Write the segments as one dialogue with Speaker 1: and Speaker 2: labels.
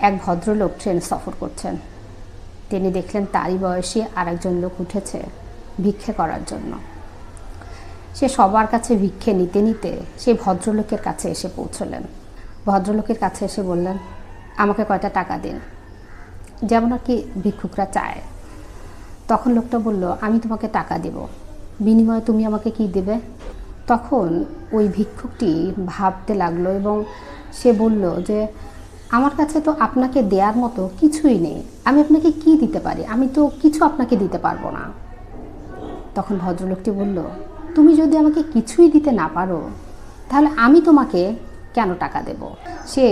Speaker 1: এক ভদ্রলোক ট্রেনে সফর করছেন। তিনি দেখলেন তারই বয়সী আরেকজন লোক উঠেছে ভিক্ষে করার জন্য। সে সবার কাছে ভিক্ষে নিতে নিতে সেই ভদ্রলোকের কাছে এসে পৌঁছলেন। ভদ্রলোকের কাছে এসে বললেন, আমাকে কয়টা টাকা দিন, যেমন আর কি ভিক্ষুকরা চায়। তখন লোকটা বলল, আমি তোমাকে টাকা দেব, বিনিময়ে তুমি আমাকে কি দেবে? তখন ওই ভিক্ষুকটি ভাবতে লাগলো এবং সে বলল যে, আমার কাছে তো আপনাকে দেওয়ার মতো কিছুই নেই, আমি আপনাকে কি দিতে পারি? আমি তো কিছু আপনাকে দিতে পারবো না। তখন ভদ্রলোকটি বলল, তুমি যদি আমাকে কিছুই দিতে না পারো তাহলে আমি তোমাকে কেন টাকা দেব? সে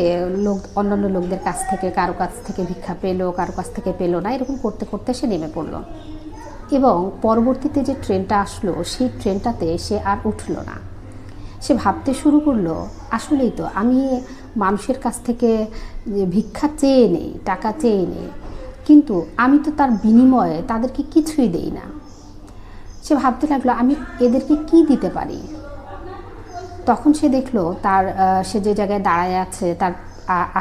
Speaker 1: অন্যান্য লোকদের কাছ থেকে কারো কাছ থেকে ভিক্ষা পেলো, কারো কাছ থেকে পেলো না, এরকম করতে করতে সে নেমে পড়ল এবং পরবর্তীতে যে ট্রেনটা আসলো সেই ট্রেনটাতে সে আর উঠল না। সে ভাবতে শুরু করলো, আসলেই তো আমি মানুষের কাছ থেকে ভিক্ষা চেয়ে নেই, টাকা চেয়ে নেই, কিন্তু আমি তো তার বিনিময়ে তাদেরকে কিছুই দেই না। সে ভাবতে লাগলো, আমি এদেরকে কি দিতে পারি? তখন সে দেখলো সে যে জায়গায় দাঁড়ায় আছে তার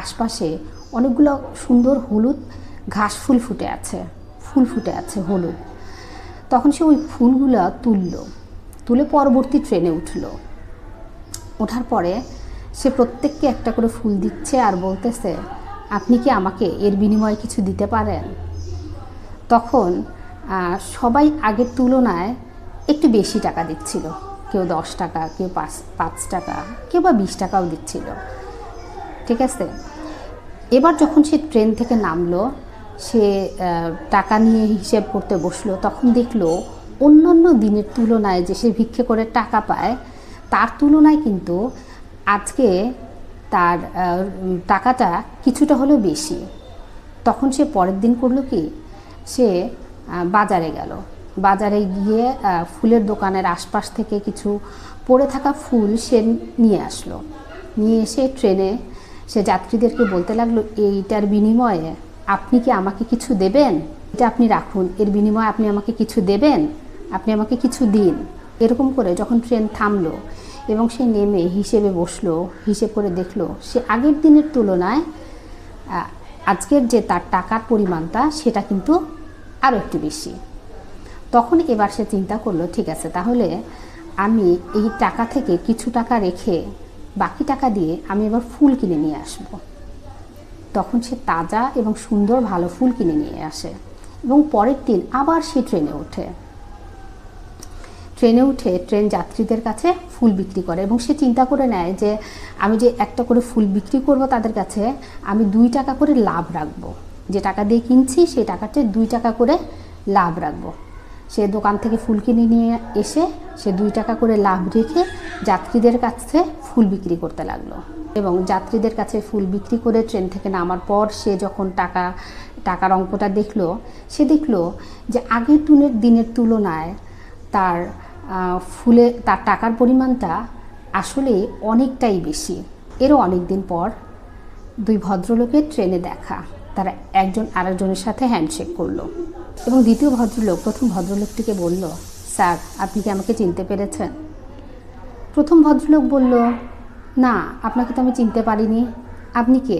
Speaker 1: আশপাশে অনেকগুলো সুন্দর হলুদ ঘাস ফুল ফুটে আছে হলুদ। তখন সে ওই ফুলগুলো তুলে পরবর্তী ট্রেনে ওঠার পরে সে প্রত্যেককে একটা করে ফুল দিচ্ছে আর বলতেছে, আপনি কি আমাকে এর বিনিময়ে কিছু দিতে পারেন? তখন সবাই আগের তুলনায় একটু বেশি টাকা দিচ্ছিল, কেউ 10 টাকা, কেউ 5 টাকা, কেউ বা 20 টাকাও দিচ্ছিল। ঠিক আছে, এবার যখন সে ট্রেন থেকে নামলো, সে টাকা নিয়ে হিসেব করতে বসলো, তখন দেখলো অন্যান্য দিনের তুলনায় যে সে ভিক্ষে করে টাকা পায় তার তুলনায় কিন্তু আজকে তার টাকাটা কিছুটা হলেও বেশি। তখন সে পরের দিন করলো কি, সে বাজারে গেল। বাজারে গিয়ে ফুলের দোকানের আশপাশ থেকে কিছু পড়ে থাকা ফুল সে নিয়ে আসলো। নিয়ে এসে ট্রেনে সে যাত্রীদেরকে বলতে লাগলো, এইটার বিনিময়ে আপনি কি আমাকে কিছু দেবেন? এটা আপনি রাখুন, এর বিনিময়ে আপনি আমাকে কিছু দেবেন, আপনি আমাকে কিছু দিন। এরকম করে যখন ট্রেন থামলো এবং সে নেমে হিসেবে বসলো, হিসেব করে দেখলো সে আগের দিনের তুলনায় আজকের যে তার টাকার পরিমাণটা সেটা কিন্তু আরও একটু বেশি। তখন এবার সে চিন্তা করলো, ঠিক আছে, তাহলে আমি এই টাকা থেকে কিছু টাকা রেখে বাকি টাকা দিয়ে আমি এবার ফুল কিনে নিয়ে আসব। তখন সে তাজা এবং সুন্দর ভালো ফুল কিনে নিয়ে আসে এবং পরের দিন আবার সে ট্রেনে উঠে ট্রেন যাত্রীদের কাছে ফুল বিক্রি করে এবং সে চিন্তা করে নেয় যে আমি যে একটা করে ফুল বিক্রি করব তাদের কাছে, আমি 2 টাকা করে লাভ রাখবো। যে টাকা দিয়ে কিনছি সেই টাকাতে 2 টাকা করে লাভ রাখবো। সে দোকান থেকে ফুল কিনে নিয়ে এসে সে 2 টাকা করে লাভ রেখে যাত্রীদের কাছে ফুল বিক্রি করতে লাগলো এবং যাত্রীদের কাছে ফুল বিক্রি করে ট্রেন থেকে নামার পর সে যখন টাকার অঙ্কটা দেখলো, সে দেখলো যে আগের দিনের তুলনায় তার টাকার পরিমাণটা আসলে অনেকটাই বেশি। এরও অনেক দিন পর 2 ভদ্রলোকের ট্রেনে দেখা, তারা একজন আরেকজনের সাথে হ্যান্ডশেক করলো এবং দ্বিতীয় ভদ্রলোক প্রথম ভদ্রলোকটিকে বলল, স্যার আপনি কি আমাকে চিনতে পেরেছেন? প্রথম ভদ্রলোক বলল, না, আপনাকে তো আমি চিনতে পারিনি। আপনি কে?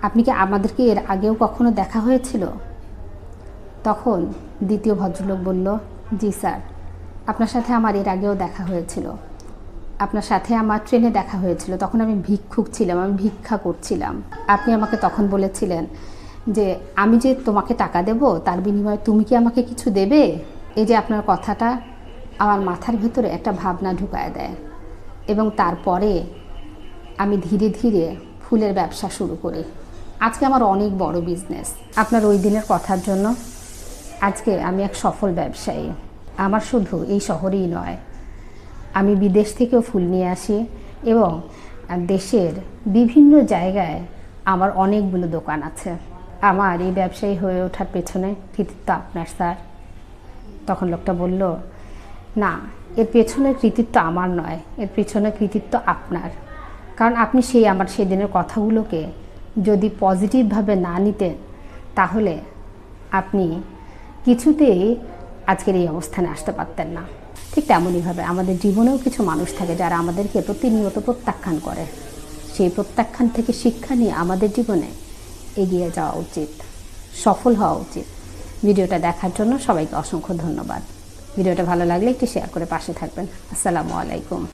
Speaker 1: আপনি কি আমাদেরকে এর আগেও কখনো দেখা হয়েছিল? তখন দ্বিতীয় ভদ্রলোক বলল, জি স্যার, আপনার সাথে আমার এর আগেও দেখা হয়েছিল। আপনার সাথে আমার ট্রেনে দেখা হয়েছিল, তখন আমি ভিক্ষুক ছিলাম, আমি ভিক্ষা করছিলাম। আপনি আমাকে তখন বলেছিলেন যে আমি যে তোমাকে টাকা দেব তার বিনিময়ে তুমি কি আমাকে কিছু দেবে? এই যে আপনার কথাটা আমার মাথার ভেতরে একটা ভাবনা ঢুকায় দেয় এবং তারপরে আমি ধীরে ধীরে ফুলের ব্যবসা শুরু করি। আজকে আমার অনেক বড় বিজনেস। আপনার ওই দিনের কথার জন্য আজকে আমি এক সফল ব্যবসায়ী। আমার শুধু এই শহরেই নয়, আমি বিদেশ থেকেও ফুল নিয়ে আসি এবং দেশের বিভিন্ন জায়গায় আমার অনেকগুলো দোকান আছে। আমার এই ব্যবসায়ী হয়ে ওঠার পেছনে কৃতিত্ব আপনার স্যার। তখন লোকটা বলল, না, এর পেছনের কৃতিত্ব আমার নয়, এর পেছনে কৃতিত্ব আপনার। কারণ আপনি আমার সেদিনের কথাগুলোকে যদি পজিটিভভাবে না নিতেন তাহলে আপনি কিছুতেই আজকের এই অবস্থানে আসতে পারতেন না। ঠিক তেমনইভাবে আমাদের জীবনেও কিছু মানুষ থাকে যারা আমাদেরকে প্রতিনিয়ত প্রত্যাখ্যান করে। সেই প্রত্যাখ্যান থেকে শিক্ষা নিয়ে আমাদের জীবনে এগিয়ে যাওয়া উচিত, সফল হওয়া উচিত। ভিডিওটা দেখার জন্য সবাইকে অসংখ্য ধন্যবাদ। ভিডিওটা ভালো লাগলে একটু শেয়ার করে পাশে থাকবেন। আসসালামু আলাইকুম।